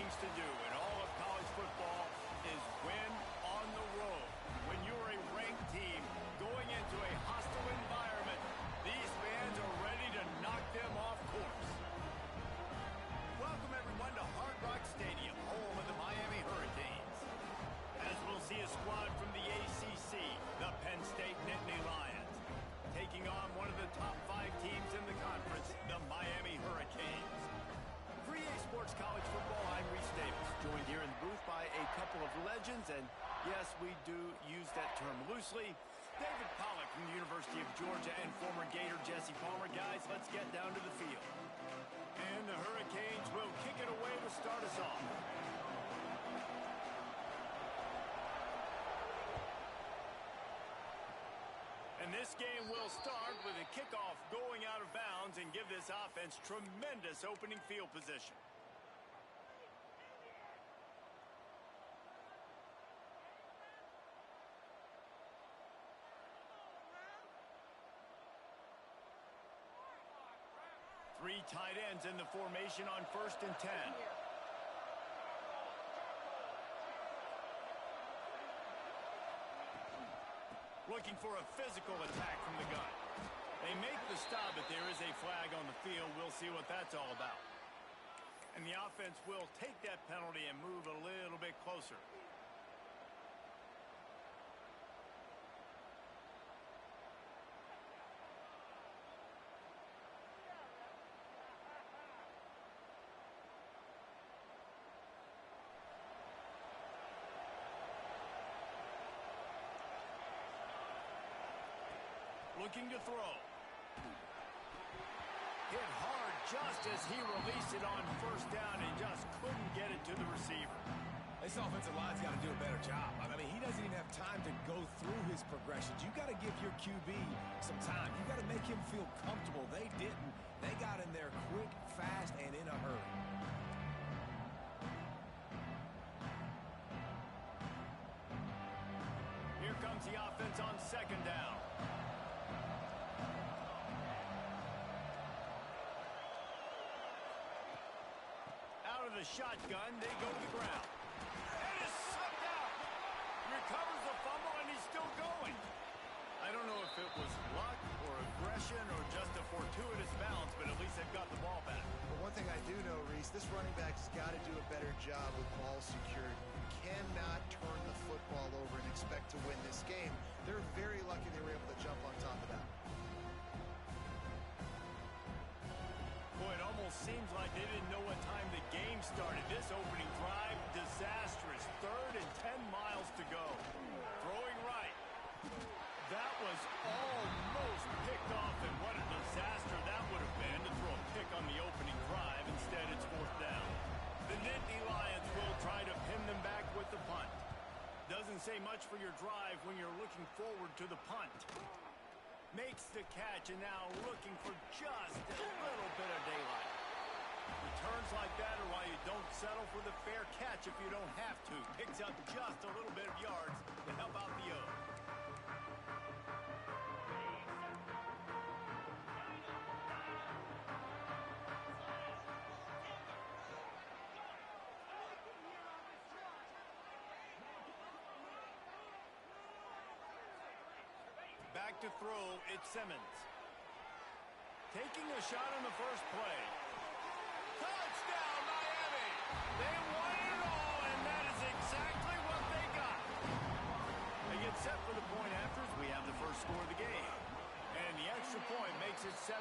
things to do in all of college football is win on the road. When you're a ranked team going into a hostile environment, these fans are ready to knock them off course. Welcome, everyone, to Hard Rock Stadium, home of the Miami Hurricanes. As we'll see a squad from the ACC, the Penn State Nittany Lions, taking on one of the top 5 teams in the conference, the Miami Hurricanes. For EA Sports College Football, I'm Reese Davis, joined here in the booth by a couple of legends, and yes, we do use that term loosely. David Pollack from the University of Georgia and former Gator Jesse Palmer. Guys, let's get down to the field. And the Hurricanes will kick it away to start us off. And this game will start with a kickoff going out of bounds and give this offense tremendous opening field position. Three tight ends in the formation on 1st and 10. Looking for a physical attack from the gun. They make the stop, but there is a flag on the field. We'll see what that's all about. And the offense will take that penalty and move a little bit closer. Looking to throw. Hit hard just as he released it on 1st down and just couldn't get it to the receiver. This offensive line's got to do a better job. I mean, he doesn't even have time to go through his progressions. You got to give your QB some time. You got to make him feel comfortable. They didn't. They got in there quick, fast, and in a hurry. Here comes the offense on 2nd down. Out of the shotgun, they go to the ground. And is slipped out. Recovers the fumble, and he's still going. I don't know if it was luck or aggression or just a fortuitous bounce, but at least they've got the ball back. But one thing I do know, Reese, this running back's got to do a better job with ball security. You cannot turn the football over and expect to win this game. They're very lucky they were able to jump on top of that. Boy, it almost seems like they didn't know what time the game started. This opening drive, disastrous. 3rd and 10 miles to go. Throwing right. That was almost picked off, and what a disaster that would have been to throw a pick on the opening drive. Instead, it's 4th down. The Nittany Lions will try to pin them back with the punt. Doesn't say much for your drive when you're looking forward to the punt. Makes the catch, and now looking for just a little bit of daylight. Returns like that are why you don't settle for the fair catch if you don't have to. Picks up just a little bit of yards to help out the O. Back to throw, it's Simmons. Taking a shot on the first play. Touchdown, Miami! They won it all, and that is exactly what they got. They get set for the point afters. We have the first score of the game. And the extra point makes it 7-0.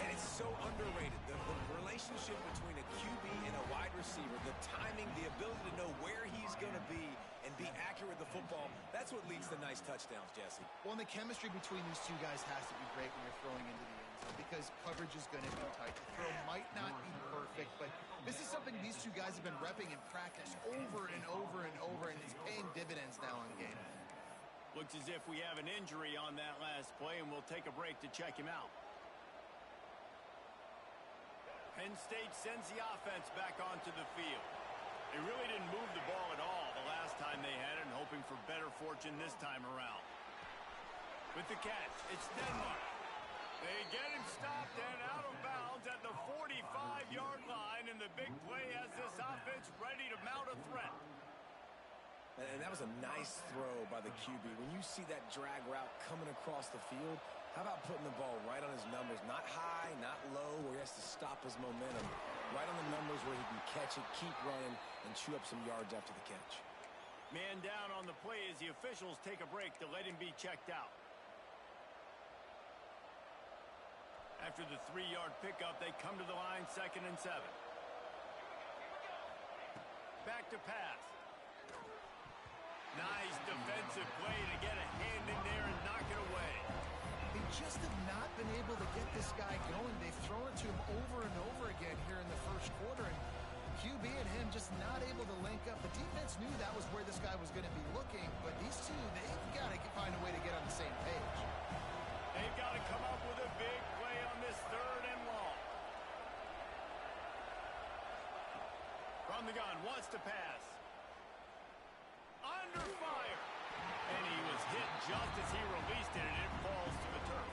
And it's so underrated. The relationship between a QB and a wide receiver, the timing, the ability to know where he's going to be and be accurate with the football, that's what leads to nice touchdowns, Jesse. Well, and the chemistry between these two guys has to be great when you're throwing into the end zone because coverage is going to be tight. The throw might not be perfect, but this is something these two guys have been repping in practice over and over and over, and it's paying dividends now in game. Looks as if we have an injury on that last play, and we'll take a break to check him out. Penn State sends the offense back onto the field. They really didn't move the ball at all the last time they had it, and hoping for better fortune this time around. With the catch, it's Denmark. They get him stopped and out of bounds at the 45-yard line, and the big play has this offense ready to mount a threat. And that was a nice throw by the QB. When you see that drag route coming across the field, how about putting the ball right on his numbers? Not high, not low, where he has to stop his momentum. Right on the numbers where he can catch it, keep running, and chew up some yards after the catch. Man down on the play as the officials take a break to let him be checked out. After the 3-yard pickup, they come to the line, 2nd and 7. Back to pass. Nice defensive play to get a hand in there and knock it away. They just have not been able to get this guy going. They've thrown it to him over and over again here in the first quarter, and QB and him just not able to link up. The defense knew that was where this guy was going to be looking, but these two, they've got to find a way to get on the same page. They've got to come up with a big play on this 3rd and long. From the gun, wants to pass. Under fire. And he was hit just as he released it, and it falls to the turf.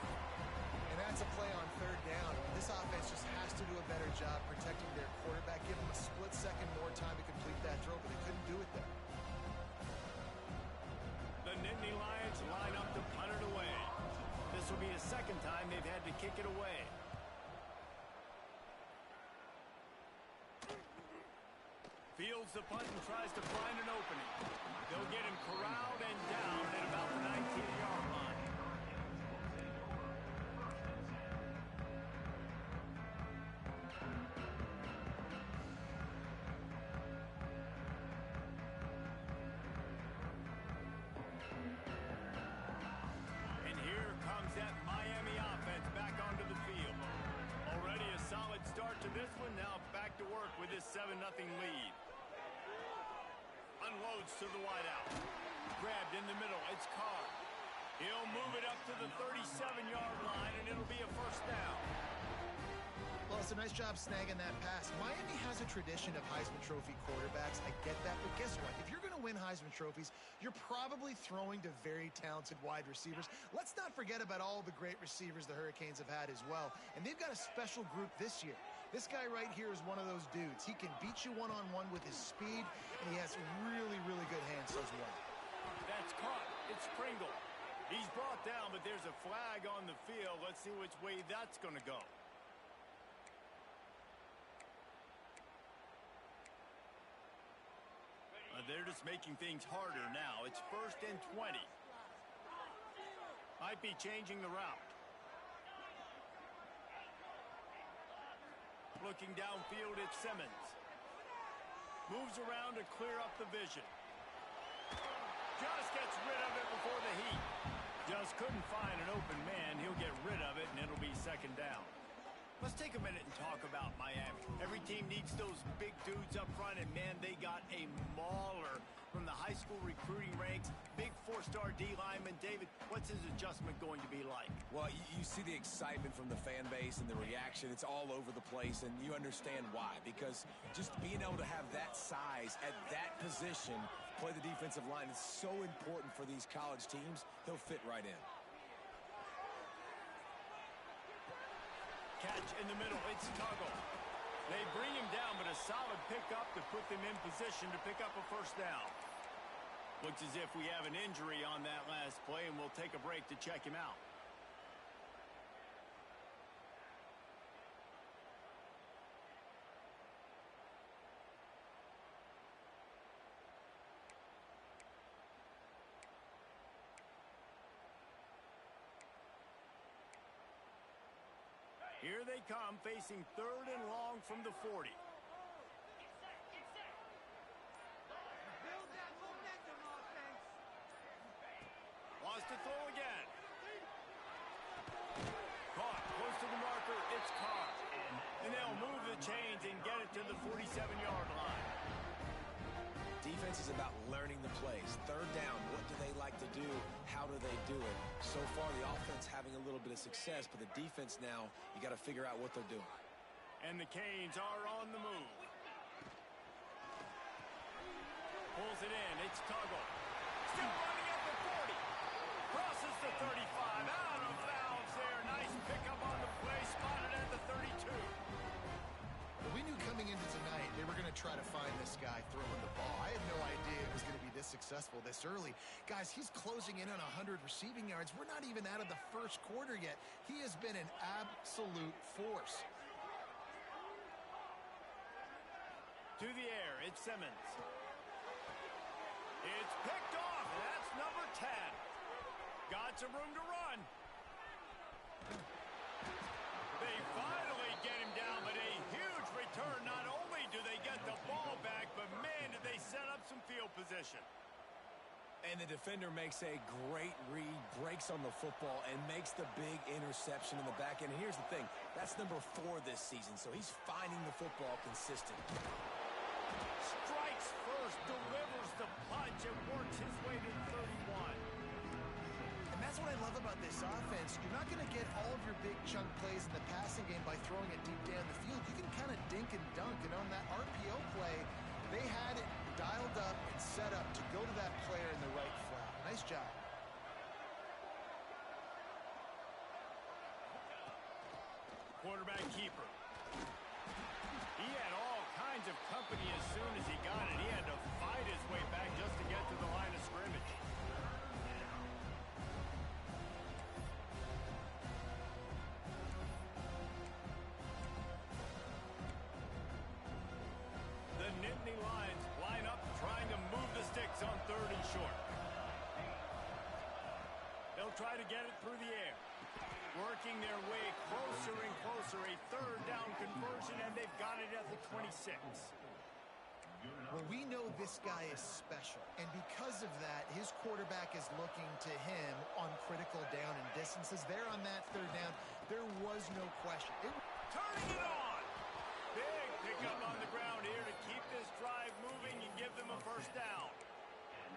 And that's a play on 3rd down. This offense just has to do a better job protecting their quarterback. Give them a split second more time to complete that throw, but they couldn't do it there. The Nittany Lions line up to punt it away. This will be the 2nd time they've had to kick it away. Fields the punt and tries to find an opening. They'll get him corralled and down at about the 19-yard line. And here comes that Miami offense back onto the field. Already a solid start to this one. Now back to work with this 7-0 lead. Unloads to the wideout. Grabbed in the middle. It's Carr. He'll move it up to the 37-yard line, and it'll be a 1st down. Well, it's a nice job snagging that pass. Miami has a tradition of Heisman Trophy quarterbacks. I get that, but guess what? If you're going to win Heisman Trophies, you're probably throwing to very talented wide receivers. Let's not forget about all the great receivers the Hurricanes have had as well, and they've got a special group this year. This guy right here is one of those dudes. He can beat you one-on-one with his speed, and he has really, really good hands as well. That's caught. It's Pringle. He's brought down, but there's a flag on the field. Let's see which way that's going to go. They're just making things harder now. It's 1st and 20. Might be changing the route. Looking downfield, it's Simmons. Moves around to clear up the vision. Just gets rid of it before the heat. Just couldn't find an open man. He'll get rid of it, and it'll be 2nd down. Let's take a minute and talk about Miami. Every team needs those big dudes up front, and, man, they got a mauler from the high school recruiting ranks. Big 4-star D lineman. David, what's his adjustment going to be like? Well, you see the excitement from the fan base and the reaction. It's all over the place, and you understand why. Because just being able to have that size at that position, play the defensive line, is so important for these college teams. He'll fit right in. Catch in the middle. It's Tuggle. They bring him down, but a solid pickup to put them in position to pick up a 1st down. Looks as if we have an injury on that last play, and we'll take a break to check him out. Here they come, facing 3rd and long from the 40. Wants to throw again. Caught close to the marker. It's Carr. And they'll move the chains and get it to the 47-yard line. Defense is about learning the plays. 3rd down, what do they like to do? How do they do it? So far, the offense having a little bit of success, but the defense now, you got to figure out what they're doing. And the Canes are on the move. Pulls it in. It's Tuggle. Still running at the 40. Crosses the 35. Out of bounds there. Nice pickup on the play. Spotted at the 32. Well, we knew coming into tonight they were going to try to find this guy throwing the ball. I had no idea it was going to be this successful this early. Guys, he's closing in on 100 receiving yards. We're not even out of the first quarter yet. He has been an absolute force. To the air, it's Simmons. It's picked off. That's number 10. Got some room to run. They finally get him down, but a huge return. Not only do they get the ball back, but man, did they set up some field position. And the defender makes a great read, breaks on the football, and makes the big interception in the back end. And here's the thing, that's number 4 this season, so he's finding the football consistent. Strikes first, delivers the punch, and works his way to 31. And that's what I love about this offense. You're not going to get all of your big chunk plays in the passing game by throwing it deep down the field. You can kind of dink and dunk, and on that RPO play, they had it dialed up and set up to go to that player in the right flat. Nice job. Quarterback keeper. He had all kinds of company as soon as he got it. He had to fight his way back just to get to the line of scrimmage. The Nittany Lions line up trying to move the sticks on 3rd and short. They'll try to get it through the air. Working their way closer and closer. A 3rd down conversion, and they've got it at the 26. Well, we know this guy is special, and because of that, his quarterback is looking to him on critical down and distances. There on that 3rd down, there was no question. Turning it on! Big pickup on the ground here to keep this drive moving and give them a 1st down.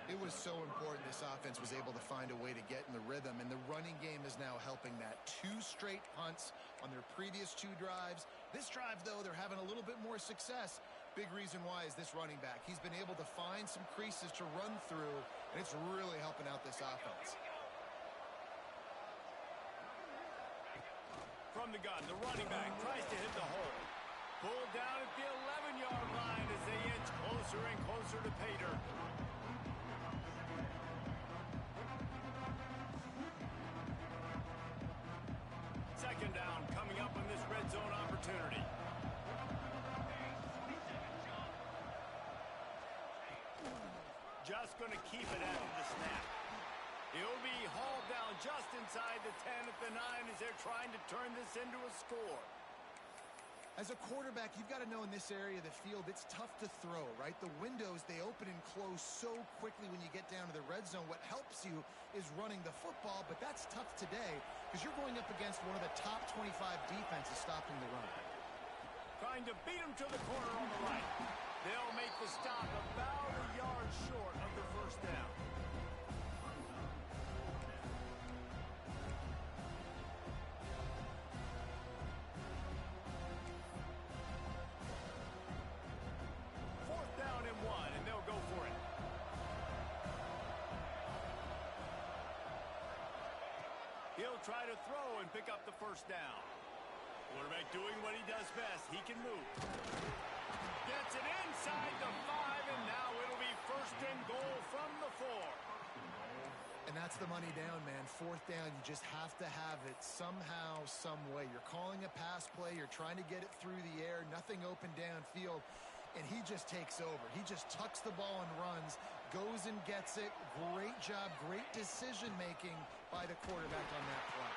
It was so important this offense was able to find a way to get in the rhythm, and the running game is now helping that. 2 straight punts on their previous 2 drives. This drive, though, they're having a little bit more success. Big reason why is this running back. He's been able to find some creases to run through, and it's really helping out this offense. From the gun, the running back tries to hit the hole. Pulled down at the 11-yard line as they inch closer and closer to pay dirt. Second down coming up on this red zone opportunity. Just going to keep it after the snap. He'll be hauled down just inside the 10 at the 9 as they're trying to turn this into a score. As a quarterback, you've got to know in this area of the field, it's tough to throw, right? The windows, they open and close so quickly when you get down to the red zone. What helps you is running the football, but that's tough today because you're going up against one of the top 25 defenses stopping the run. Trying to beat him to the corner on the right. They'll make the stop about a yard short of the 1st down. He'll try to throw and pick up the 1st down. Quarterback doing what he does best. He can move. Gets it inside the 5, and now it'll be 1st and goal from the 4. And that's the money down, man. 4th down, you just have to have it somehow, some way. You're calling a pass play. You're trying to get it through the air. Nothing open downfield. And he just takes over. He just tucks the ball and runs, goes and gets it. Great job, great decision-making by the quarterback on that play.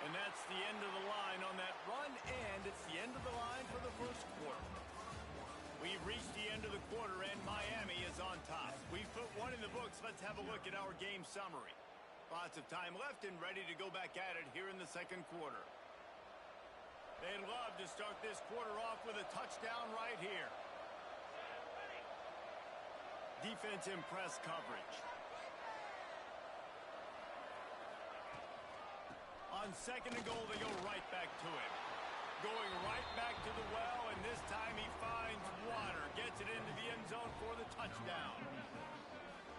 And that's the end of the line on that run, and it's the end of the line for the 1st quarter. We've reached the end of the quarter, and Miami is on top. We've put one in the books. Let's have a look at our game summary. Lots of time left and ready to go back at it here in the 2nd quarter. They'd love to start this quarter off with a touchdown right here. Defense in press coverage. On 2nd and goal, they go right back to him. Going right back to the well, and this time he finds water. Gets it into the end zone for the touchdown.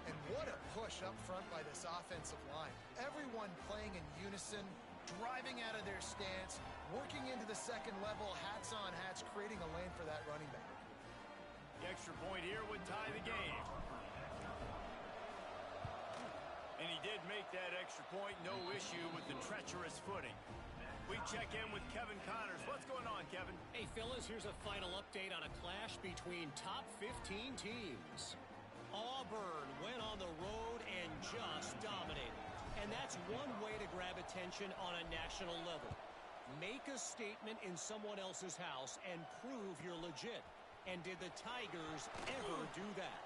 And what a push up front by this offensive line. Everyone playing in unison, driving out of their stance, working into the second level, hats on hats, creating a lane for that running back. The extra point here would tie the game. And he did make that extra point, no issue with the treacherous footing. We check in with Kevin Connors. What's going on, Kevin? Hey, fellas, here's a final update on a clash between top 15 teams. Auburn went on the road and just dominated. And that's one way to grab attention on a national level. Make a statement in someone else's house and prove you're legit. And did the Tigers ever do that?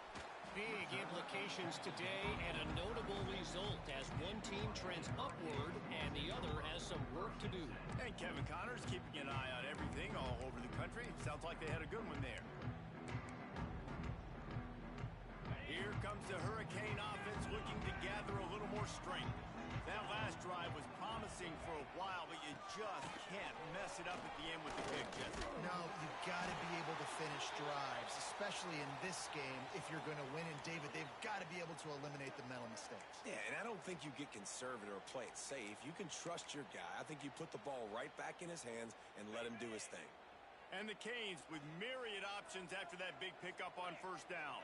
Big implications today and a notable result as one team trends upward and the other has some work to do. And Kevin Connors keeping an eye on everything all over the country. Sounds like they had a good one there. Here comes the Hurricane offense looking to gather a little more strength. That last drive was promising for a while, but you just can't mess it up at the end with the kick, Jesse. No, you've got to be able to finish drives, especially in this game if you're going to win. And, David, they've got to be able to eliminate the mental mistakes. Yeah, and I don't think you get conservative or play it safe. You can trust your guy. I think you put the ball right back in his hands and let him do his thing. And the Canes with myriad options after that big pickup on first down.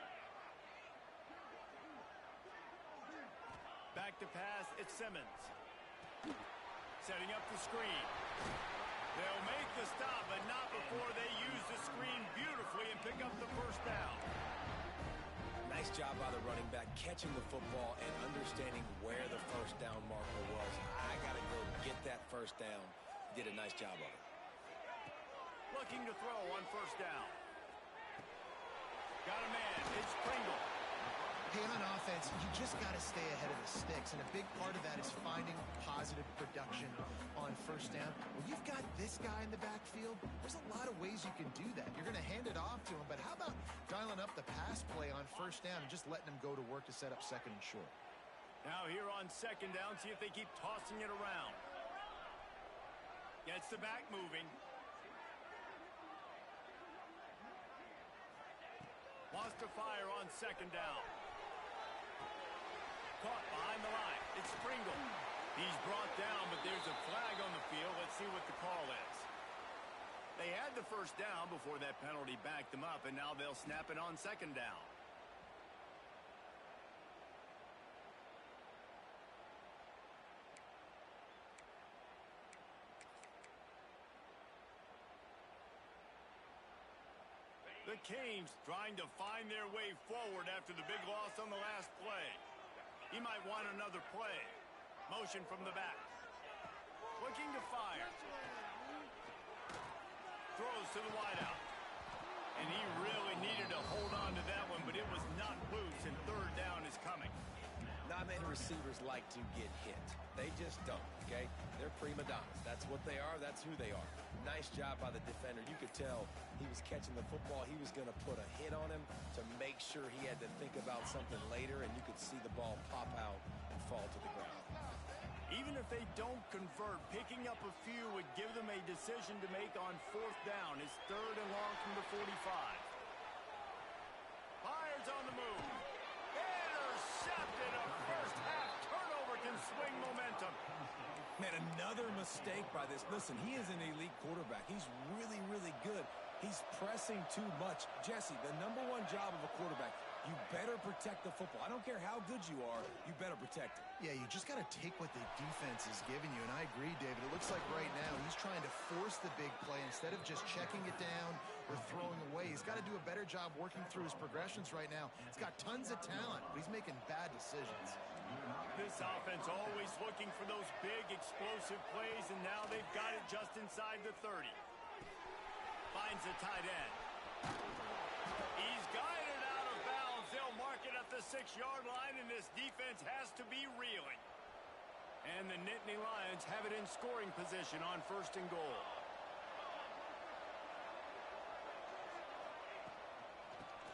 Back to pass, it's Simmons. Setting up the screen. They'll make the stop, but not before they use the screen beautifully and pick up the first down. Nice job by the running back, catching the football and understanding where the first down marker was. I got to go get that first down. He did a nice job of it. Looking to throw on first down. Got a man, it's Pringle. Hey, on offense, you just got to stay ahead of the sticks, and a big part of that is finding positive production on first down. When you've got this guy in the backfield, there's a lot of ways you can do that. You're going to hand it off to him, but how about dialing up the pass play on first down and just letting him go to work to set up second and short? Now here on second down, see if they keep tossing it around. Gets the back moving. Wants to fire on second down. Caught behind the line. It's Pringle. He's brought down, but there's a flag on the field. Let's see what the call is. They had the first down before that penalty backed them up, and now they'll snap it on second down. The Canes trying to find their way forward after the big loss on the last play. He might want another play. Motion from the back. Looking to fire. Throws to the wideout. And he really needed to hold on to that one, but it was not loose, and third down is coming. Not many receivers like to get hit. They just don't, okay? They're prima donnas. That's what they are. That's who they are. Nice job by the defender. You could tell he was catching the football. He was going to put a hit on him to make sure he had to think about something later, and you could see the ball pop out and fall to the ground. Even if they don't convert, picking up a few would give them a decision to make on fourth down. It's third and long from the 45. Fires on the move. Intercepted. A first half turnover can swing momentum. Man, another mistake by this. Listen, he is an elite quarterback. He's really, really good. He's pressing too much. Jesse, the number one job of a quarterback, you better protect the football. I don't care how good you are, you better protect it. Yeah, you just got to take what the defense is giving you, and I agree, David. It looks like right now he's trying to force the big play instead of just checking it down or throwing away. He's got to do a better job working through his progressions right now. He's got tons of talent, but he's making bad decisions. This offense always looking for those big, explosive plays, and now they've got it just inside the 30. Finds the tight end. He's guided out of bounds. They'll mark it at the 6-yard line, and this defense has to be reeling. And the Nittany Lions have it in scoring position on first and goal.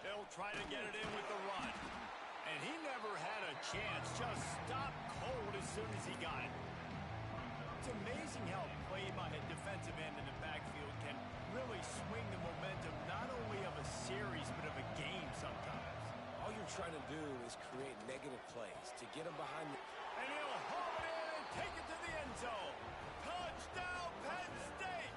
They'll try to get it in with the run. And he never had a chance. Just stopped cold as soon as he got it. It's amazing how play by a defensive end in the backfield can really swing the momentum not only of a series but of a game sometimes. All you're trying to do is create negative plays to get them behind the... And he'll haul it in and take it to the end zone. Touchdown, Penn State!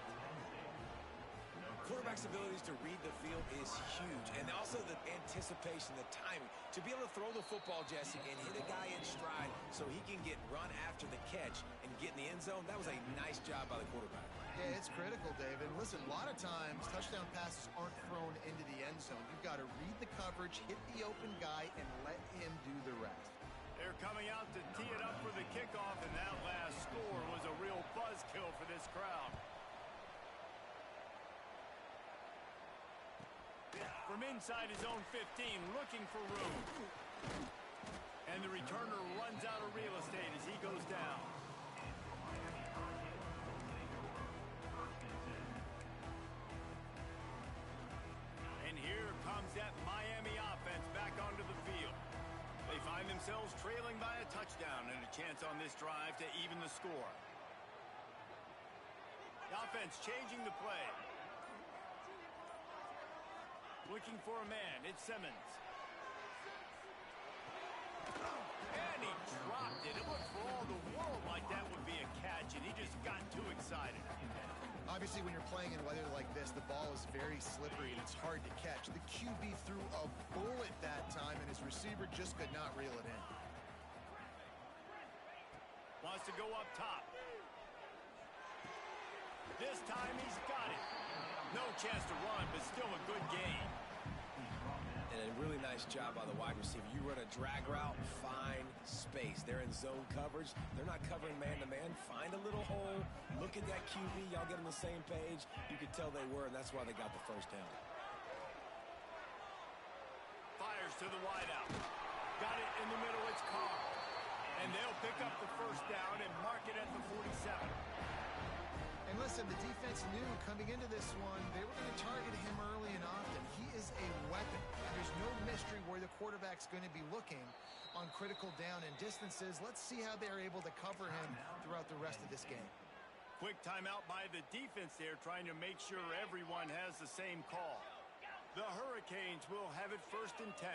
Quarterback's abilities to read the field is huge, and also the anticipation, the timing. To be able to throw the football, Jesse, and hit a guy in stride so he can get run after the catch and get in the end zone, that was a nice job by the quarterback. Yeah, it's critical, David. Listen, a lot of times, touchdown passes aren't thrown into the end zone. You've got to read the coverage, hit the open guy, and let him do the rest. They're coming out to tee it up for the kickoff, and that last score was a real buzzkill for this crowd. From inside his own 15, looking for room. And the returner runs out of real estate as he goes down. And here comes that Miami offense back onto the field. They find themselves trailing by a touchdown and a chance on this drive to even the score. The offense changing the play. Looking for a man. It's Simmons. And he dropped it. It looked for all the world like that would be a catch, and he just got too excited. Obviously, when you're playing in weather like this, the ball is very slippery and it's hard to catch. The QB threw a bullet that time, and his receiver just could not reel it in. Wants to go up top. This time he's got it. No chance to run, but still a good game. And a really nice job by the wide receiver. You run a drag route, find space. They're in zone coverage. They're not covering man-to-man. Find a little hole. Look at that QB. Y'all get on the same page. You could tell they were, and that's why they got the first down. Fires to the wideout. Got it in the middle. It's Carr. And they'll pick up the first down and mark it at the 47. And listen, the defense knew coming into this one, they were going to target him early and often. He is a weapon. There's no mystery where the quarterback's going to be looking on critical down and distances. Let's see how they're able to cover him throughout the rest of this game. Quick timeout by the defense there, trying to make sure everyone has the same call. The Hurricanes will have it 1st and 10.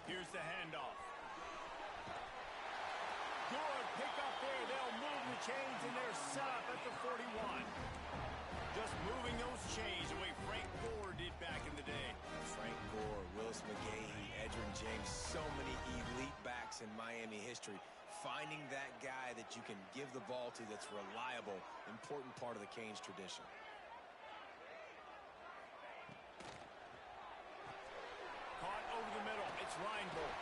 Here's the handoff. Good pick up there. They'll move the chains, and they're set up at the 41. Just moving those chains the way Frank Gore did back in the day. Frank Gore, Willis McGahee, Edgerrin James, so many elite backs in Miami history. Finding that guy that you can give the ball to that's reliable, important part of the Canes tradition. Caught over the middle. It's Reinbold.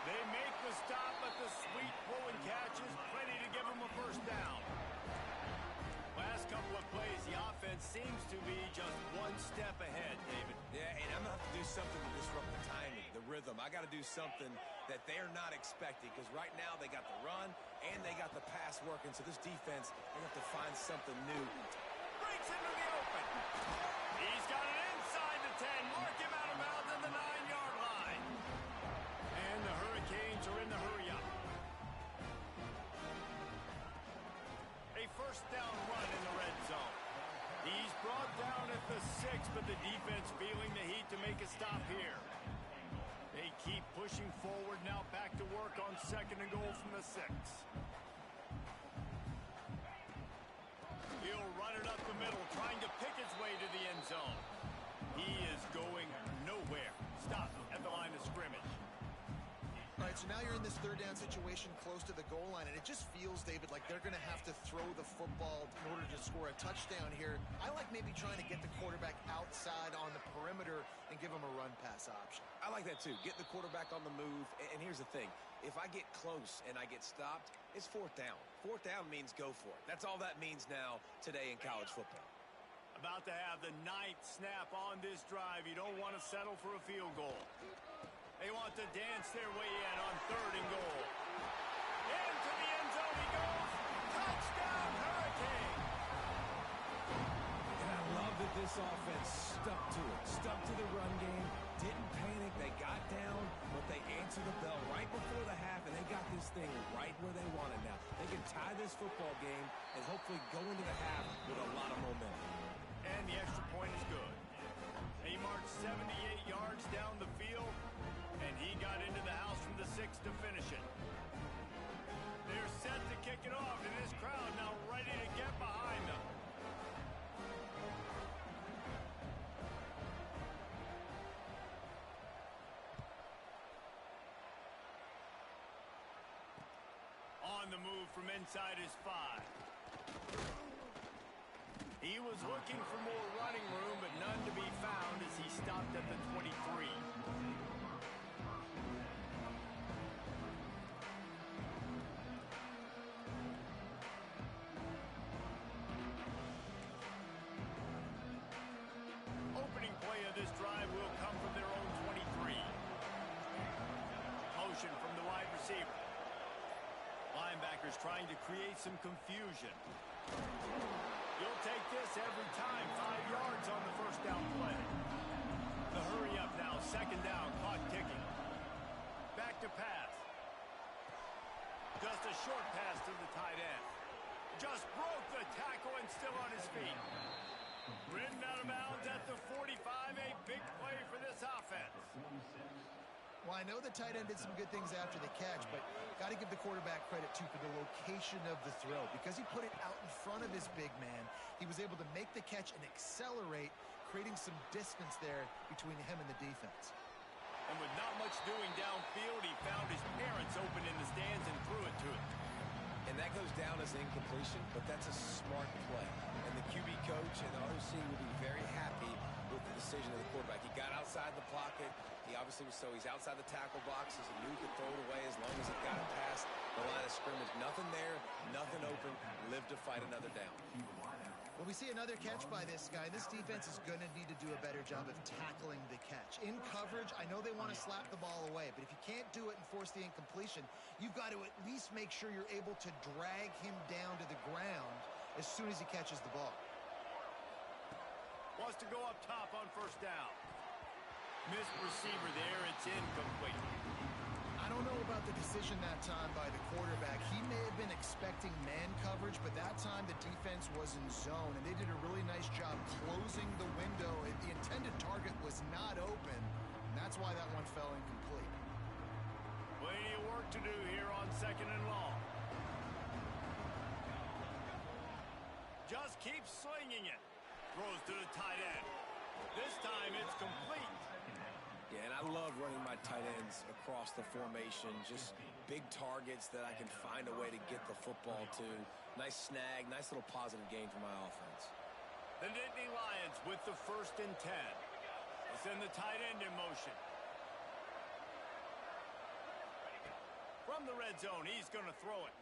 They make the stop, but the sweet pull and catch is plenty to give them a first down. Last couple of plays, the offense seems to be just one step ahead, David. Yeah, and I'm going to have to do something to disrupt the timing, the rhythm. I got to do something that they're not expecting, because right now they got the run and they got the pass working. So this defense, they have to find something new. Breaks into the open. He's got it inside the 10. Mark him out of bounds at the 9-yard line. And the Hurricanes are in the hurry-up. A first down run in the red zone. He's brought down at the 6, but the defense feeling the heat to make a stop here. They keep pushing forward, now back to work on 2nd and goal from the 6. He'll run it up the middle, trying to pick his way to the end zone. He is going nowhere. Stop at the line of scrimmage. All right, so now you're in this 3rd down situation close to the goal line, and it just feels, David, like they're going to have to throw the football in order to score a touchdown here. I like maybe trying to get the quarterback outside on the perimeter and give him a run-pass option. I like that too. Get the quarterback on the move. And here's the thing. If I get close and I get stopped, it's 4th down. 4th down means go for it. That's all that means now today in college football. About to have the 9th snap on this drive. You don't want to settle for a field goal. They want to dance their way in on 3rd and goal. Into the end zone he goes. Touchdown, Hurricane! And I love that this offense stuck to it. Stuck to the run game. Didn't panic. They got down, but they answered the bell right before the half, and they got this thing right where they want it now. They can tie this football game and hopefully go into the half with a lot of momentum. And the extra point is good. He marched 78 yards down the field, and he got into the house from the 6 to finish it. They're set to kick it off, and this crowd now ready to get behind them. On the move from inside his 5. He was looking for more running room, but none to be found as he stopped at the 23. Opening play of this drive will come from their own 23. Motion from the wide receiver. Linebackers trying to create some confusion. You'll take this every time. 5 yards on the first down play. The hurry up now. Second down. Clock ticking. Back to pass. Just a short pass to the tight end. Just broke the tackle and still on his feet. Ridden out of bounds at the 45. A big play for this offense. Well, I know the tight end did some good things after the catch, but got to give the quarterback credit, too, for the location of the throw. Because he put it out in front of his big man, he was able to make the catch and accelerate, creating some distance there between him and the defense. And with not much doing downfield, he found his parents open in the stands and threw it to him. And that goes down as an incompletion, but that's a smart play. And the QB coach and the OC will be very happy with the decision of the quarterback. He got outside the pocket. He obviously was he's outside the tackle boxes, and knew he could throw it away as long as it got past the line of scrimmage. Nothing there, nothing open. Live to fight another down. Well, we see another catch by this guy. This defense is going to need to do a better job of tackling the catch. In coverage, I know they want to slap the ball away, but if you can't do it and force the incompletion, you've got to at least make sure you're able to drag him down to the ground as soon as he catches the ball. Wants to go up top on first down. Missed receiver there. It's incomplete. I don't know about the decision that time by the quarterback. He may have been expecting man coverage, but that time the defense was in zone, and they did a really nice job closing the window. The intended target was not open, and that's why that one fell incomplete. Plenty of work to do here on second and long. Just keeps slinging it. Throws to the tight end. This time it's complete. Yeah, and I love running my tight ends across the formation. Just big targets that I can find a way to get the football to. Nice snag, nice little positive gain for my offense. The Nittany Lions with the 1st and 10. They send the tight end in motion. From the red zone, he's going to throw it.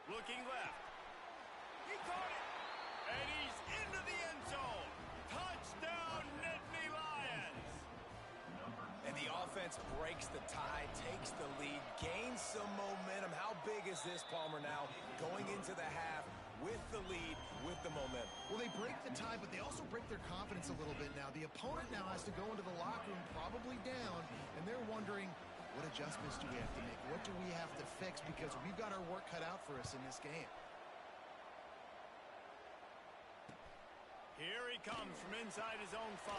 Looking left. He caught it. And he's into the end zone. Touchdown, Nittany Lions. And the offense breaks the tie, takes the lead, gains some momentum. How big is this, Palmer, now going into the half with the lead, with the momentum? Well, they break the tie, but they also break their confidence a little bit now. The opponent now has to go into the locker room probably down, and they're wondering, what adjustments do we have to make? What do we have to fix? Because we've got our work cut out for us in this game. Here he comes from inside his own 5.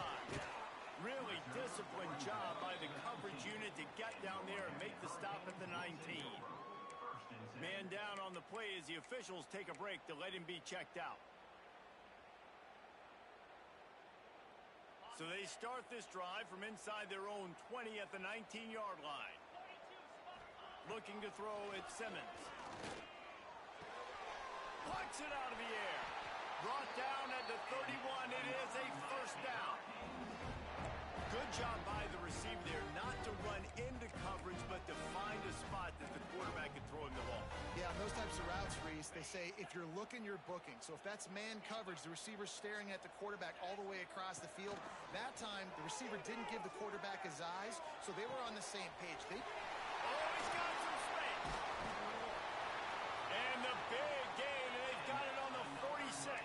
Really disciplined job by the coverage unit to get down there and make the stop at the 19. Man down on the play as the officials take a break to let him be checked out. So they start this drive from inside their own 20 at the 19-yard line. Looking to throw it, Simmons. Plucks it out of the air. Brought down at the 31. It is a first down. Good job by the receiver there not to run into coverage, but to find a spot that the quarterback can throw him the ball. Yeah, those types of routes, Reese, they say if you're looking, you're booking. So if that's man coverage, the receiver's staring at the quarterback all the way across the field. That time, the receiver didn't give the quarterback his eyes, so they were on the same page. Oh, he's got some space. And the big gain, and they've got it on the 46.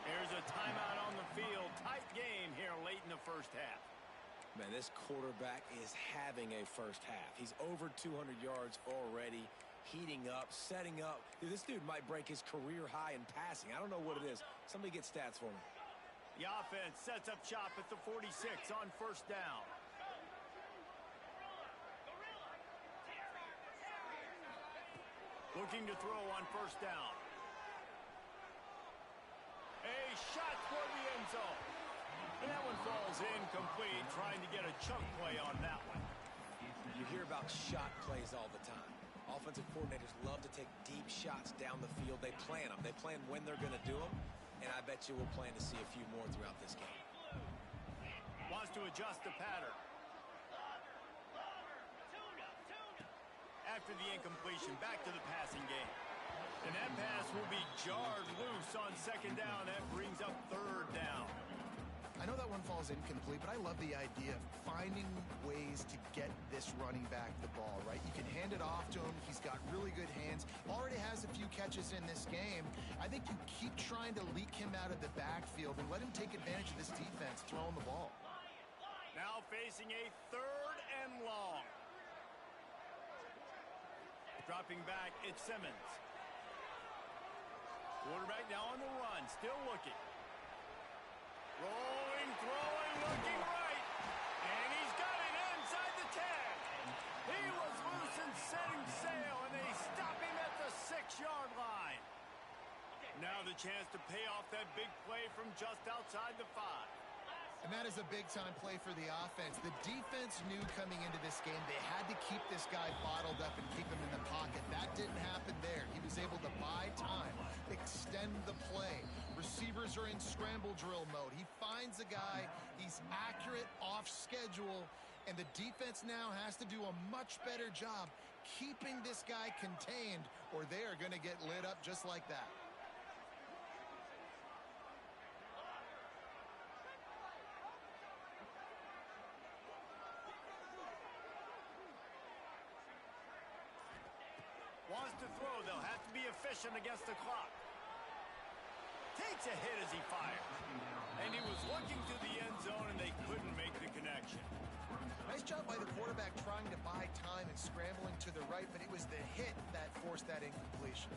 Here's a timeout on the field. Tight game here late in the first half. Man, this quarterback is having a first half. He's over 200 yards already, heating up, setting up. Dude, this dude might break his career high in passing. I don't know what it is. Somebody get stats for me. The offense sets up shop at the 46 on first down. Looking to throw on first down. A shot toward the end zone. And that one falls incomplete, trying to get a chunk play on that one. You hear about shot plays all the time. Offensive coordinators love to take deep shots down the field. They plan them. They plan when they're going to do them. And I bet you we'll plan to see a few more throughout this game. Wants to adjust the pattern. After the incompletion, back to the passing game. And that pass will be jarred loose on second down. That brings up third down. I know that one falls incomplete, but I love the idea of finding ways to get this running back the ball, right? You can hand it off to him. He's got really good hands. Already has a few catches in this game. I think you keep trying to leak him out of the backfield and let him take advantage of this defense throwing the ball. Now facing a third and long. Dropping back, it's Simmons. Quarterback now on the run, still looking. Rolling, throwing, looking right. And he's got it inside the 10. He was loose and setting sail, and they stop him at the 6-yard line. Now the chance to pay off that big play from just outside the 5. And that is a big-time play for the offense. The defense knew coming into this game they had to keep this guy bottled up and keep him in the pocket. That didn't happen there. He was able to buy time, extend the play. Receivers are in scramble drill mode. He finds a guy. He's accurate, off schedule, and the defense now has to do a much better job keeping this guy contained, or they are going to get lit up just like that. Wants to throw. They'll have to be efficient against the clock. Takes a hit as he fires. And he was looking to the end zone, and they couldn't make the connection. Nice job by the quarterback trying to buy time and scrambling to the right, but it was the hit that forced that incompletion.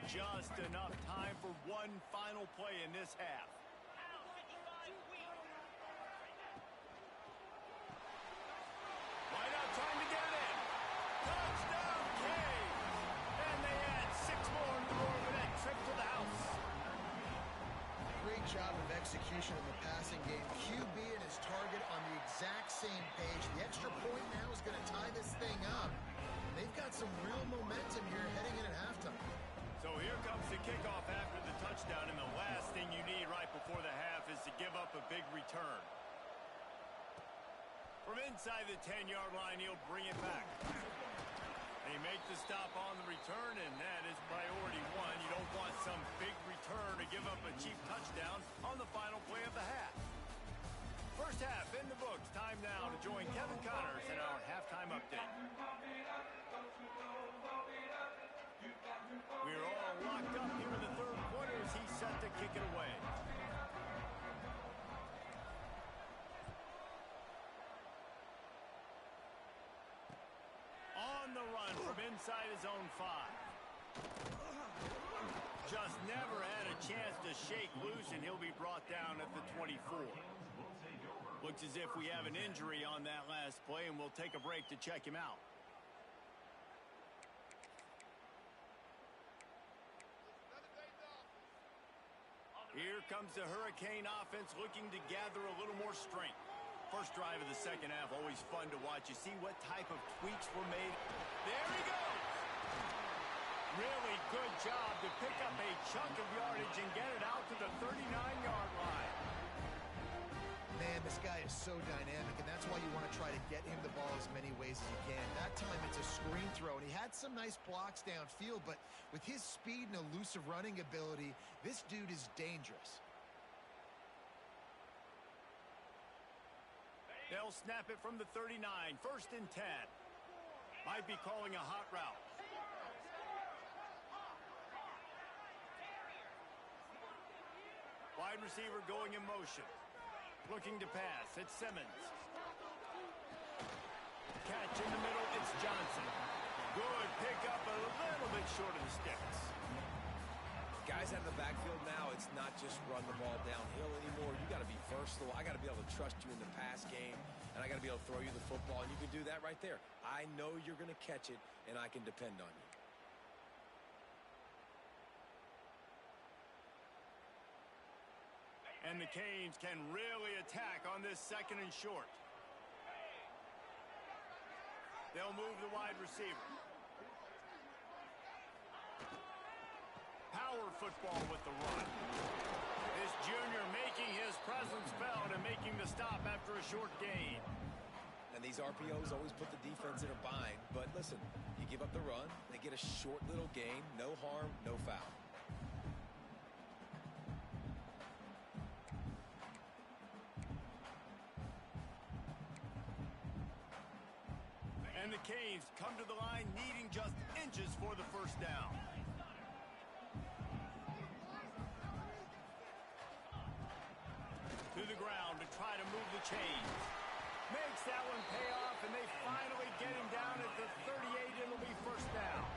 Just enough time for one final play in this half. Wide out, trying to get it in. Touchdown, Cave! And they add 6 more in the row of that trip to the house. Great job of execution in the passing game. QB and his target on the exact same page. The extra point now is going to tie this thing up. And they've got some real momentum here heading in at halftime. So here comes the kickoff after the touchdown, and the last thing you need right before the half is to give up a big return. From inside the 10-yard line, he'll bring it back. They make the stop on the return, and that is priority one. You don't want some big return to give up a cheap touchdown on the final play of the half. First half in the books. Time now to join Kevin Connors in our halftime update. We're all locked up here in the third quarter as he's set to kick it away. On the run from inside his own 5. Just never had a chance to shake loose, and he'll be brought down at the 24. Looks as if we have an injury on that last play, and we'll take a break to check him out. Here comes the Hurricane offense looking to gather a little more strength. First drive of the second half, always fun to watch. You see what type of tweaks were made. There he goes! Really good job to pick up a chunk of yardage and get it out to the 39-yard line. Man, this guy is so dynamic, and that's why you want to try to get him the ball as many ways as you can. That time, it's a screen throw, and he had some nice blocks downfield, but with his speed and elusive running ability, this dude is dangerous. They'll snap it from the 39, first and 10. Might be calling a hot route. Wide receiver going in motion. Looking to pass, it's Simmons. Catch in the middle, it's Johnson. Good pick up, a little bit short of the sticks. Got guys out of the backfield now, it's not just run the ball downhill anymore. You got to be versatile. I got to be able to trust you in the pass game, and I got to be able to throw you the football, and you can do that right there. I know you're going to catch it, and I can depend on you. And the Canes can really attack on this 2nd and short. They'll move the wide receiver. Power football with the run. This junior making his presence felt and making the stop after a short gain. And these RPOs always put the defense in a bind. But listen, you give up the run, they get a short little gain, no harm, no foul. And the Canes come to the line needing just inches for the first down. To the ground to try to move the chains. Makes that one pay off, and they finally get him down at the 38. It'll be first down.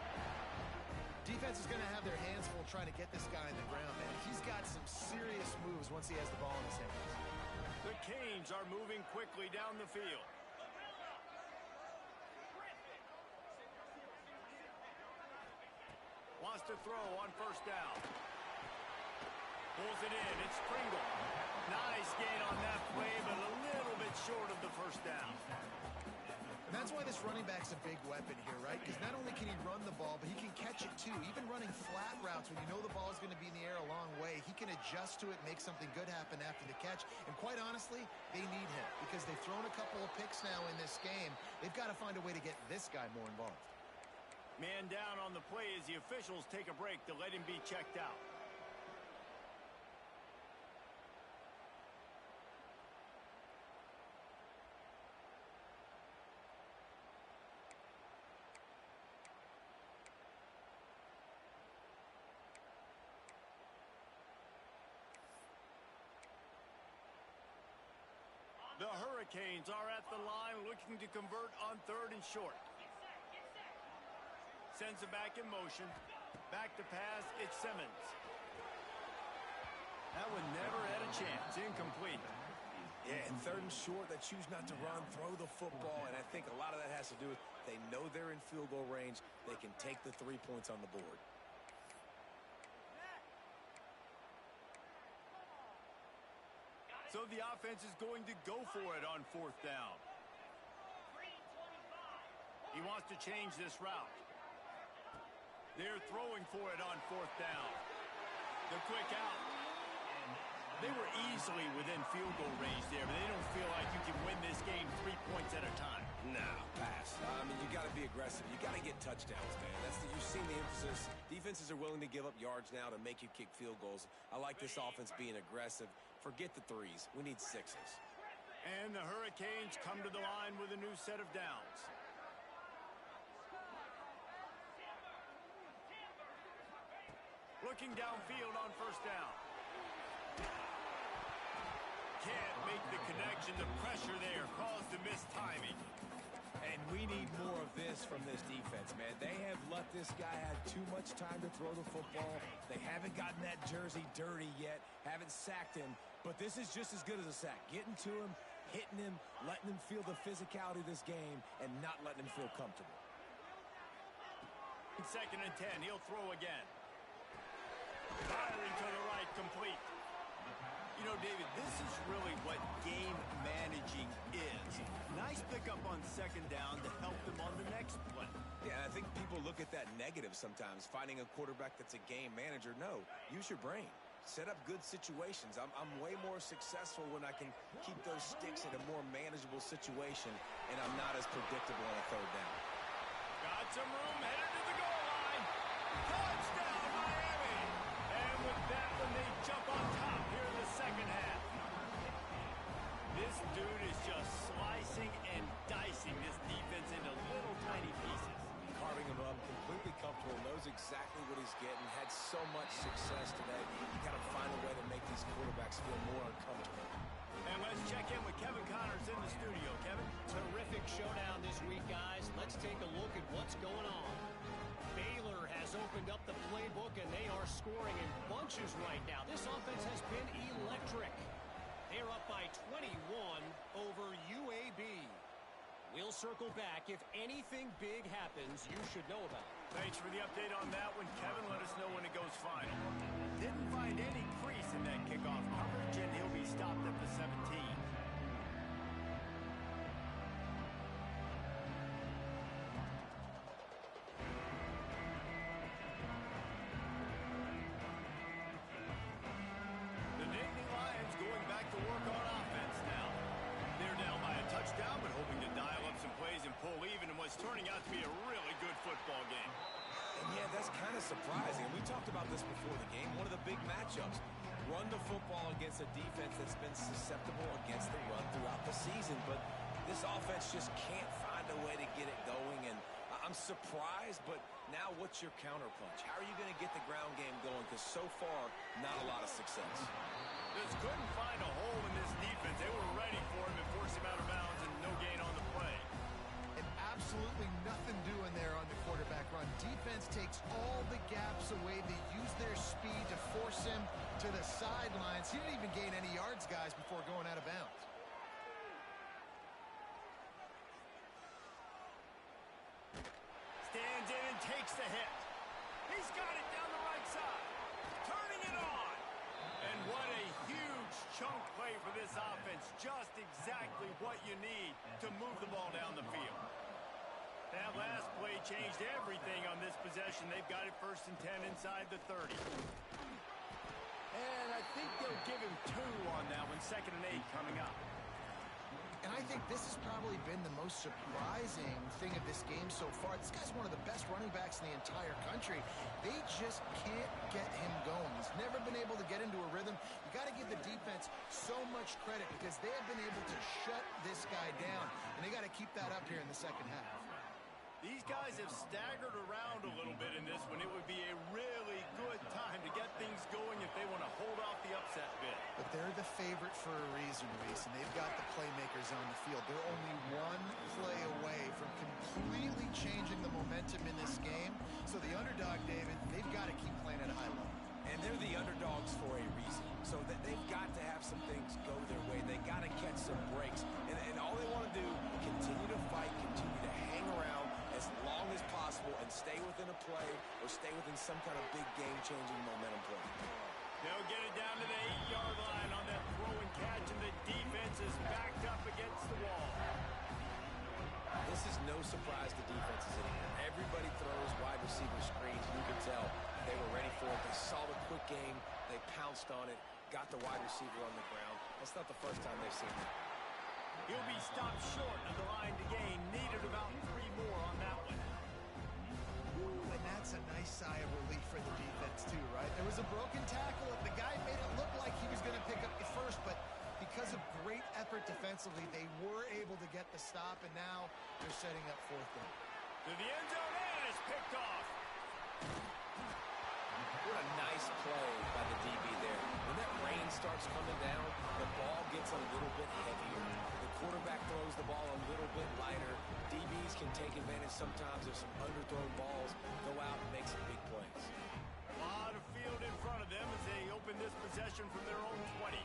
Defense is going to have their hands full trying to get this guy in the ground, man. He's got some serious moves once he has the ball in his hands. The Canes are moving quickly down the field. Wants to throw on first down. Pulls it in. It's Pringle. Nice gain on that play, but a little bit short of the first down. And that's why this running back's a big weapon here, right? Because not only can he run the ball, but he can catch it too. Even running flat routes when you know the ball is going to be in the air a long way, he can adjust to it, make something good happen after the catch. And quite honestly, they need him because they've thrown a couple of picks now in this game. They've got to find a way to get this guy more involved. Man down on the play as the officials take a break to let him be checked out. The Hurricanes are at the line looking to convert on 3rd and short. Sends it back in motion. Back to pass, it's Simmons. That one never had a chance. Incomplete. Yeah, and 3rd and short, they choose not to run, throw the football, and I think a lot of that has to do with they know they're in field goal range. They can take the 3 points on the board. So the offense is going to go for it on 4th down. He wants to change this route. They're throwing for it on 4th down. The quick out. They were easily within field goal range there, but they don't feel like you can win this game 3 points at a time. No, pass. I mean, you got to be aggressive. You got to get touchdowns, man. You've seen the emphasis. Defenses are willing to give up yards now to make you kick field goals. I like this offense being aggressive. Forget the 3s. We need 6s. And the Hurricanes come to the line with a new set of downs. Looking downfield on 1st down. Can't make the connection. The pressure there caused the missed timing. And we need more of this from this defense, man. They have let this guy have too much time to throw the football. They haven't gotten that jersey dirty yet, haven't sacked him. But this is just as good as a sack. Getting to him, hitting him, letting him feel the physicality of this game, and not letting him feel comfortable. 2nd and 10. He'll throw again. Firing to the right, complete. You know, David, this is really what game managing is. Nice pickup on 2nd down to help them on the next play. Yeah, I think people look at that negative sometimes, finding a quarterback that's a game manager. No, use your brain. Set up good situations. I'm way more successful when I can keep those sticks in a more manageable situation, and I'm not as predictable on a 3rd down. Got some room, headed to the goal line. Touchdown, Miami! And with that one, they jump on top here in the 2nd half. This dude is just slicing and dicing this defense into little tiny pieces. Carving him up, completely comfortable, knows exactly what he's getting, had so much success today. You got to find a way to make these quarterbacks feel more uncomfortable. And let's check in with Kevin Connors in the studio. Kevin? Terrific showdown this week, guys. Let's take a look at what's going on. Baylor has opened up the playbook, and they are are scoring in bunches right now. This offense has been electric. They're up by 21 over UAB. We'll circle back. If anything big happens, you should know about it. Thanks for the update on that one, Kevin. Let us know when it goes final. Didn't find any crease in that kickoff coverage, and he'll be stopped at the 17. The Nittany Lions going back to work on offense now. They're down by a touchdown, but hoping to dial up some plays and pull even in what's turning out to be a really good football game. And yeah, that's kind of surprising. We talked about this before the game. One of the big matchups. Run the football against a defense that's been susceptible against the run throughout the season. But this offense just can't find a way to get it going. And I'm surprised, but now what's your counterpunch? How are you going to get the ground game going? Because so far, not a lot of success. Just couldn't find a hole in this defense. They were ready for him and forced him out of bounds, and no gain on the play. And absolutely nothing doing there on the quarterback run. Defense takes all the gaps away. They use their speed to force him to the sidelines. He didn't even gain any yards, guys, before going out of bounds. Stands in and takes the hit. He's got it down the right side. Turning it on. And what a huge chunk play for this offense. Just exactly what you need to move the ball down the field. That last play changed everything on this possession. They've got it 1st and 10 inside the 30. And I think they'll give him 2 on that one. 2nd and 8 coming up. And I think this has probably been the most surprising thing of this game so far. This guy's one of the best running backs in the entire country. They just can't get him going. He's never been able to get into a rhythm. You got to give the defense so much credit because they have been able to shut this guy down. And they got to keep that up here in the second half. These guys have staggered around a little bit in this one. It would be a really good time to get things going if they want to hold off the upset bid. But they're the favorite for a reason, Reese, and they've got the playmakers on the field. They're only one play away from completely changing the momentum in this game. So the underdog, David, they've got to keep playing at a high level. And they're the underdogs for a reason. So that they've got to have some things go their way. They got to catch some breaks. And all they want to do, continue to fight, continue to hang around as long as possible and stay within a play or stay within some kind of big game-changing momentum play. They'll get it down to the 8-yard line on that throw and catch, and the defense is backed up against the wall. This is no surprise to defenses anymore. Everybody throws wide receiver screens. You can tell they were ready for it. They saw the quick game. They pounced on it, got the wide receiver on the ground. That's not the first time they've seen it. He'll be stopped short of the line to gain. Needed about 3 more on that one. Ooh, and that's a nice sigh of relief for the defense, too, right? There was a broken tackle, and the guy made it look like he was going to pick up the first, but because of great effort defensively, they were able to get the stop, and now they're setting up 4th down. To the end zone, and it's picked off. What a nice play by the DB there. When that rain starts coming down, the ball gets a little bit heavier. The quarterback throws the ball a little bit lighter. DBs can take advantage sometimes of some underthrown balls, go out and make some big plays. A lot of field in front of them as they open this possession from their own 20.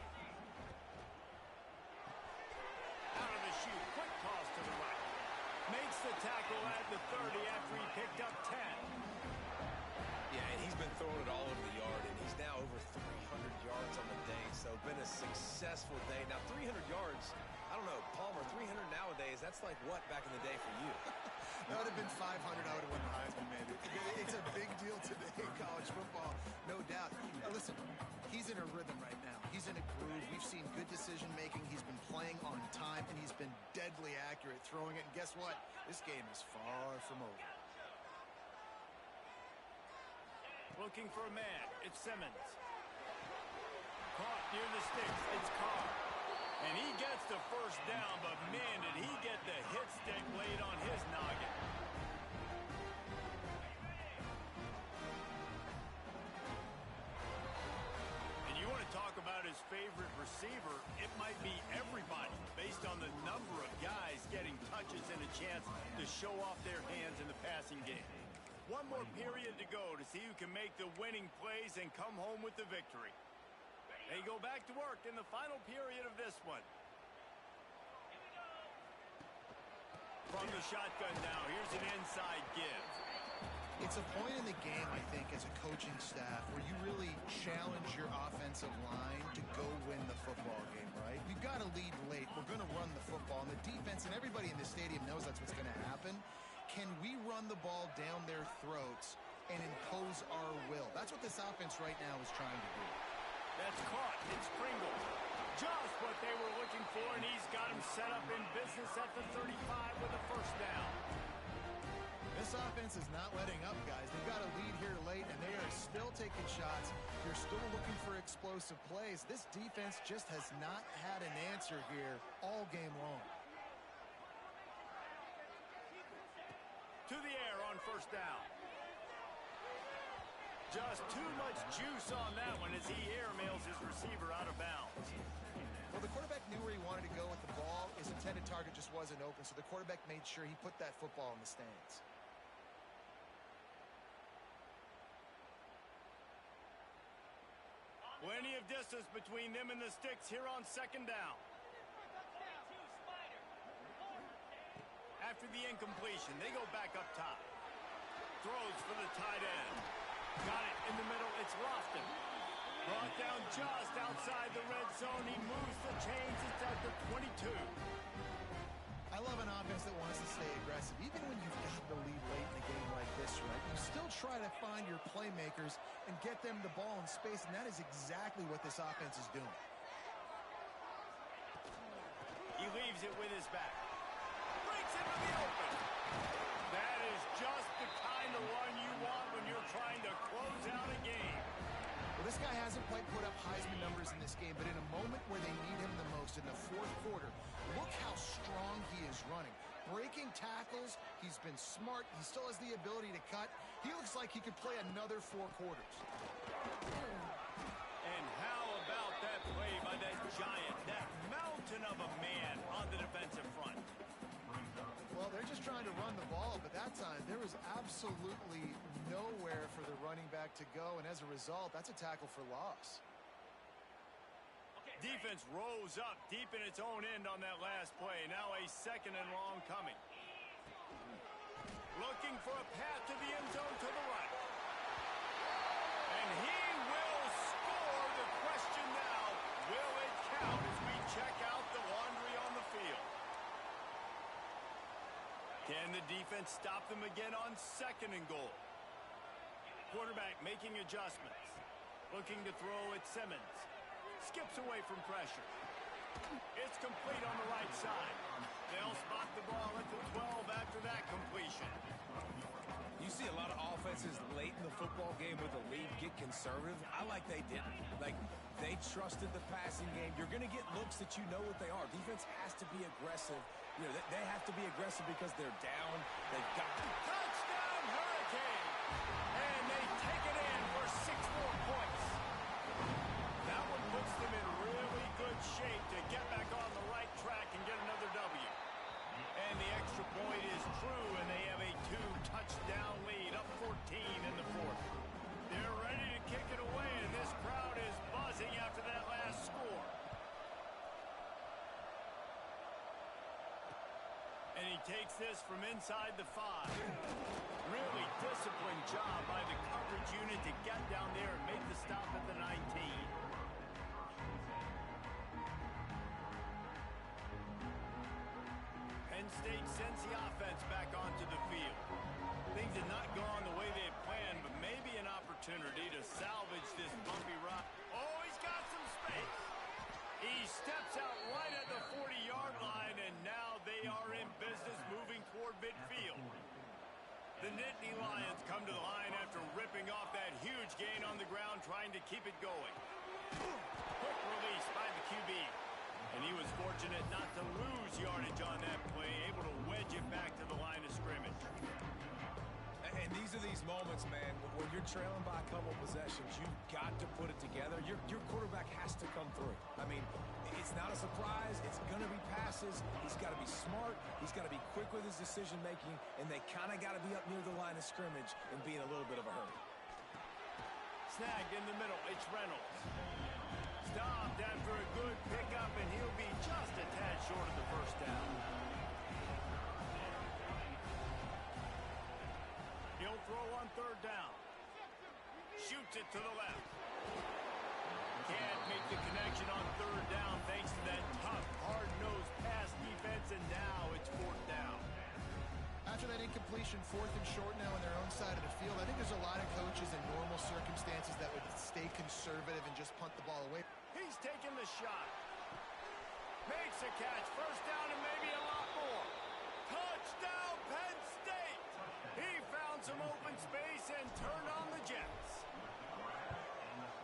Out of the chute, quick toss to the right. Makes the tackle at the 30 after he picked up 10. Yeah, and he's been throwing it all over the yard, and he's now over 300 yards on the day, so been a successful day. Now, 300 yards, I don't know, Palmer, 300 nowadays, that's like what back in the day for you? That would have been 500. I would have won the Heisman, maybe. It's a big deal today in college football, no doubt. Now, listen, he's in a rhythm right now. He's in a groove. We've seen good decision-making. He's been playing on time, and he's been deadly accurate throwing it. And guess what? This game is far from over. Looking for a man. It's Simmons. Caught near the sticks. It's Carr. And he gets the first down, but man, did he get the hit stick laid on his noggin. And you want to talk about his favorite receiver, it might be everybody based on the number of guys getting touches and a chance to show off their hands in the passing game. One more period to go to see who can make the winning plays and come home with the victory. They go back to work in the final period of this one. From the shotgun now, here's an inside give. It's a point in the game, I think, as a coaching staff where you really challenge your offensive line to go win the football game, right? We've got to lead late. We're going to run the football. And the defense and everybody in the stadium knows that's what's going to happen. Can we run the ball down their throats and impose our will? That's what this offense right now is trying to do. That's caught. It's Pringle. Just what they were looking for, and he's got him set up in business at the 35 with a first down. This offense is not letting up, guys. They've got a lead here late, and they are still taking shots. They're still looking for explosive plays. This defense just has not had an answer here all game long. To the air on first down. Just too much juice on that one as he airmails his receiver out of bounds. Well, the quarterback knew where he wanted to go with the ball. His intended target just wasn't open, so the quarterback made sure he put that football in the stands. Plenty of distance between them and the sticks here on second down. After the incompletion, they go back up top. Throws for the tight end. Got it in the middle. It's Lofton. Brought down just outside the red zone. He moves the chains. It's at the 22. I love an offense that wants to stay aggressive. Even when you've got the lead late in a game like this, right, you still try to find your playmakers and get them the ball in space, and that is exactly what this offense is doing. He leaves it with his back. Breaks into the open. That is just the kind of run you want when you're trying to close out a game. Well, this guy hasn't quite put up Heisman numbers in this game, but in a moment where they need him the most, in the fourth quarter, look how strong he is running. Breaking tackles, he's been smart, he still has the ability to cut. He looks like he could play another 4 quarters. And how about that play by that giant, that mountain of a man on the defensive front? Well, they're just trying to run the ball, but that time there was absolutely nowhere for the running back to go, and as a result, that's a tackle for loss. Defense rose up deep in its own end on that last play. Now a second and long coming. Looking for a path to the end zone to the right. And he will score. The question now, will it count as we check out the laundry on the field? Can the defense stop them again on second and goal? Quarterback making adjustments. Looking to throw at Simmons. Skips away from pressure. It's complete on the right side. They'll spot the ball at the 12 after that completion. You see a lot of offenses late in the football game with a lead get conservative. I like they didn't. Like, they trusted the passing game. You're going to get looks that you know what they are. Defense has to be aggressive. You know, they have to be aggressive because they're down. They've got to. Touchdown, Hurricane! And they take it in for 6 more points. That one puts them in really good shape to get back on the right track and get another W. And the extra point is true, and they have a 2-touchdown lead, up 14 in the fourth. They're ready to kick it away, and this crowd is buzzing after that last score. And he takes this from inside the 5. Really disciplined job by the coverage unit to get down there and make the stop at the 19. Penn State sends the offense back onto the field. Things did not go on the way they had planned, but maybe an opportunity to salvage this bumpy ride. Oh, he's got some space. He steps out right at the 40-yard line, and now they are in business moving toward midfield. The Nittany Lions come to the line after ripping off that huge gain on the ground, trying to keep it going. Quick release by the QB. And he was fortunate not to lose yardage on that play, able to wedge it back to the line of scrimmage. And these to these moments, man, when you're trailing by a couple possessions, you've got to put it together. Your quarterback has to come through. I mean, it's not a surprise. It's going to be passes. He's got to be smart. He's got to be quick with his decision-making, and they kind of got to be up near the line of scrimmage and be in a little bit of a hurry. Snagged in the middle. It's Reynolds. Stopped after a good pickup, and he'll be just a tad short of the first down. He'll throw on third down. Shoots it to the left. Can't make the connection on third down thanks to that tough, hard-nosed pass defense, and now it's fourth down. After that incompletion, 4th and short now on their own side of the field, I think there's a lot of coaches in normal circumstances that would stay conservative and just punt the ball away. He's taking the shot. Makes a catch. First down and maybe a lot more. Touchdown, Penn State! He found some open space and turned on the Jets.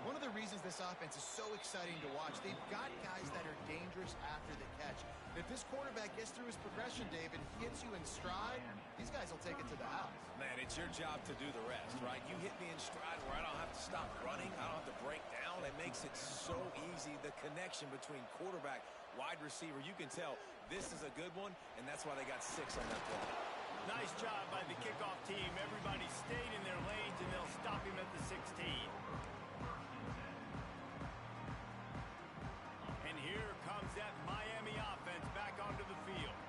One of the reasons this offense is so exciting to watch, they've got guys that are dangerous after the catch. If this quarterback gets through his progression, David, hits you in stride, these guys will take it to the house. Man, it's your job to do the rest, right? You hit me in stride where I don't have to stop running. I don't have to break down. It makes it so easy. The connection between quarterback, wide receiver, you can tell this is a good one, and that's why they got 6 on that play. Nice job by the kickoff team. Everybody stayed in their lanes, and they'll stop him at the 16. And here comes that Miami offense back onto the field.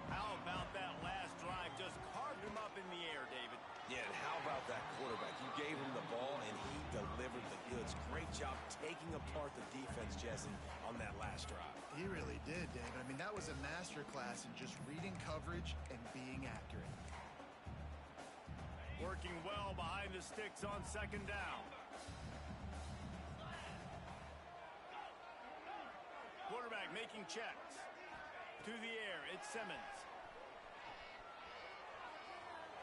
How about that last drive? Just carved him up in the air, David. Yeah, and how about that quarterback? You gave him the ball, and he delivered the goods. Great job taking apart the defense, Jesse, on that last drive. He really did, David. I mean, that was a masterclass in just reading coverage and being accurate. Working well behind the sticks on second down. Quarterback making checks. To the air, it's Simmons.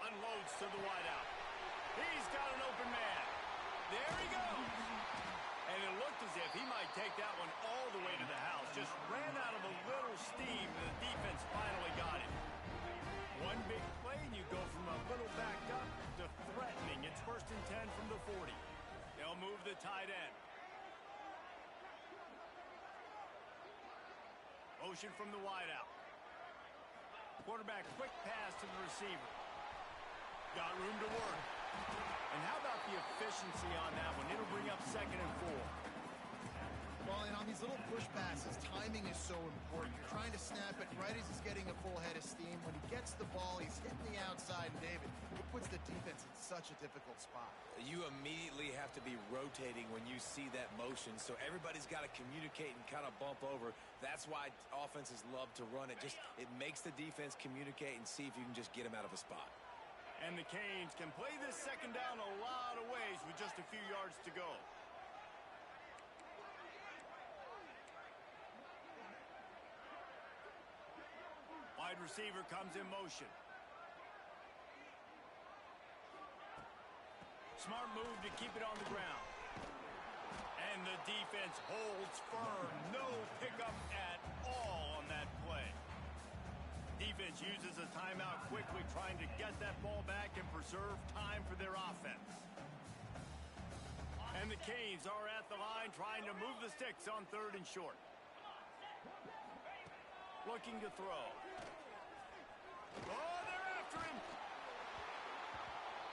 Unloads to the wideout. He's got an open man. There he goes. And it looked as if he might take that one all the way to the house. Just ran out of a little steam, and the defense finally got him. One big play, and you go from a little backed up to threatening. It's 1st and 10 from the 40. They'll move the tight end. Motion from the wideout. Quarterback quick pass to the receiver. Got room to work. And how about the efficiency on that one? It'll bring up 2nd and 4. Well, and on these little push passes, timing is so important. You're trying to snap it right as he's getting a full head of steam. When he gets the ball, he's hitting the outside, and David, it puts the defense in such a difficult spot. You immediately have to be rotating when you see that motion, so everybody's got to communicate and kind of bump over. That's why offenses love to run it. It makes the defense communicate and see if you can just get him out of a spot. And the Canes can play this second down a lot of ways with just a few yards to go. Wide receiver comes in motion. Smart move to keep it on the ground. And the defense holds firm. No pickup at all on that play. Defense uses a timeout quickly, trying to get that ball back and preserve time for their offense. And the Canes are at the line trying to move the sticks on 3rd and short. Looking to throw. Oh, they're after him.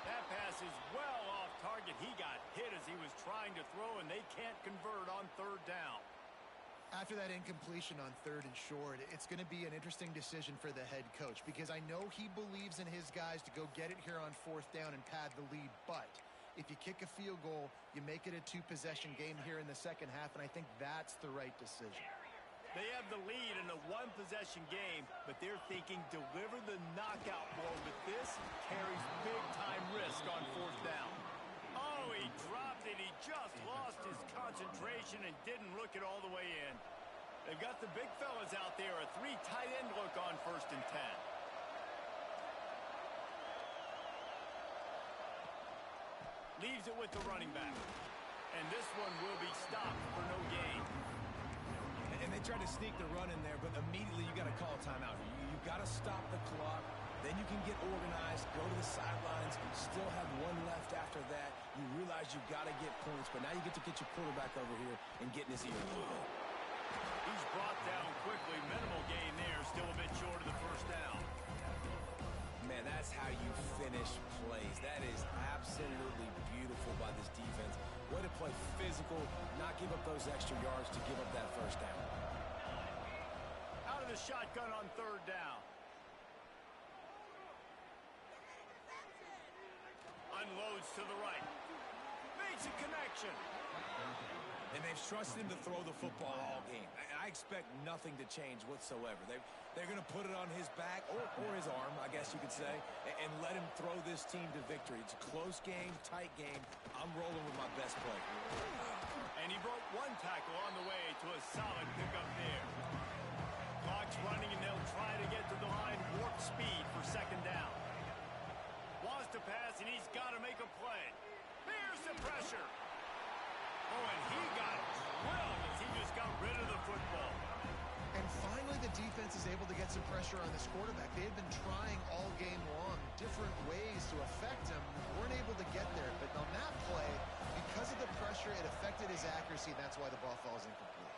That pass is well off target. He got hit as he was trying to throw, and they can't convert on 3rd down. After that incompletion on 3rd and short, it's going to be an interesting decision for the head coach, because I know he believes in his guys to go get it here on 4th down and pad the lead, but if you kick a field goal, you make it a 2-possession game here in the second half, and I think that's the right decision. They have the lead in a 1-possession game, but they're thinking deliver the knockout blow, but this carries big-time risk on 4th down. Oh, he dropped it. He just lost his concentration and didn't look it all the way in. They've got the big fellas out there, a 3 tight end look on 1st and 10. Leaves it with the running back. And this one will be stopped for no gain. And they tried to sneak the run in there, but immediately you got to call a timeout. You got to stop the clock. Then you can get organized, go to the sidelines, still have guys, you've got to get points, but now you get to get your quarterback over here and get in his ear a little bit. He's brought down quickly. Minimal gain there. Still a bit short of the first down. Man, that's how you finish plays. That is absolutely beautiful by this defense. Way to play physical, not give up those extra yards to give up that first down. Out of the shotgun on third down. Unloads to the right. Makes a connection. And they've trusted him to throw the football all game. I expect nothing to change whatsoever. They're going to put it on his back, or his arm, I guess you could say, and let him throw this team to victory. It's a close game, tight game. I'm rolling with my best play. And he broke one tackle on the way to a solid pickup there. Clock's running, and they'll try to get to the line warp speed for second down. Wants to pass, and he's got to make a play. Here's the pressure. Oh, and he got drilled as he just got rid of the football. And finally, the defense is able to get some pressure on this quarterback. They had been trying all game long different ways to affect him. Weren't able to get there. But on that play, because of the pressure, it affected his accuracy. And that's why the ball falls incomplete.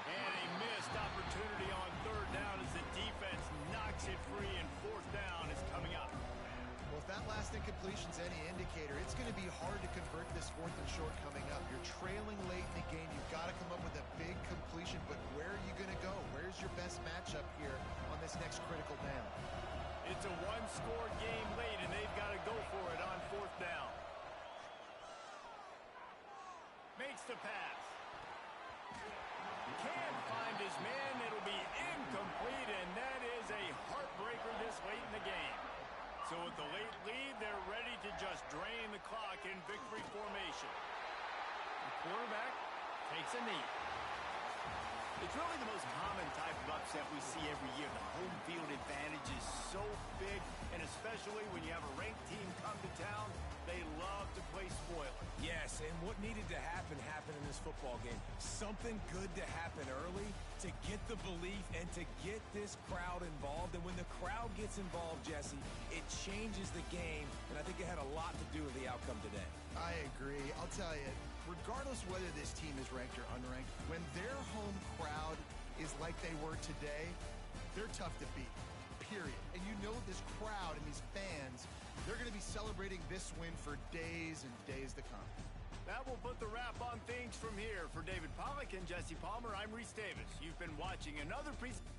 And a missed opportunity on third down as the defense knocks it free, and fourth down is coming up. Well, if that last incompletion's any indicator, it's going to be hard to convert this fourth and short coming up. You're trailing late in the game. You've got to come up with a big completion, but where are you going to go? Where's your best matchup here on this next critical down? It's a one-score game late, and they've got to go for it on fourth down. Makes the pass. Can't find his man. It'll be incomplete, and that is a heartbreaker this late in the game. So with the late lead, they're ready to just drain the clock in victory formation. The quarterback takes a knee. It's really the most common type of upset we see every year. The home field advantage is so big, and especially when you have a ranked team come to town, they love to play spoiler. Yes, and what needed to happen happened in this football game. Something good to happen early to get the belief and to get this crowd involved. And when the crowd gets involved, Jesse, it changes the game, and I think it had a lot to do with the outcome today. I agree. I'll tell you, regardless whether this team is ranked or unranked, when their home crowd is like they were today, they're tough to beat, period. And you know this crowd and these fans, they're going to be celebrating this win for days and days to come. That will put the wrap on things from here. For David Pollack and Jesse Palmer, I'm Reese Davis. You've been watching another presentation.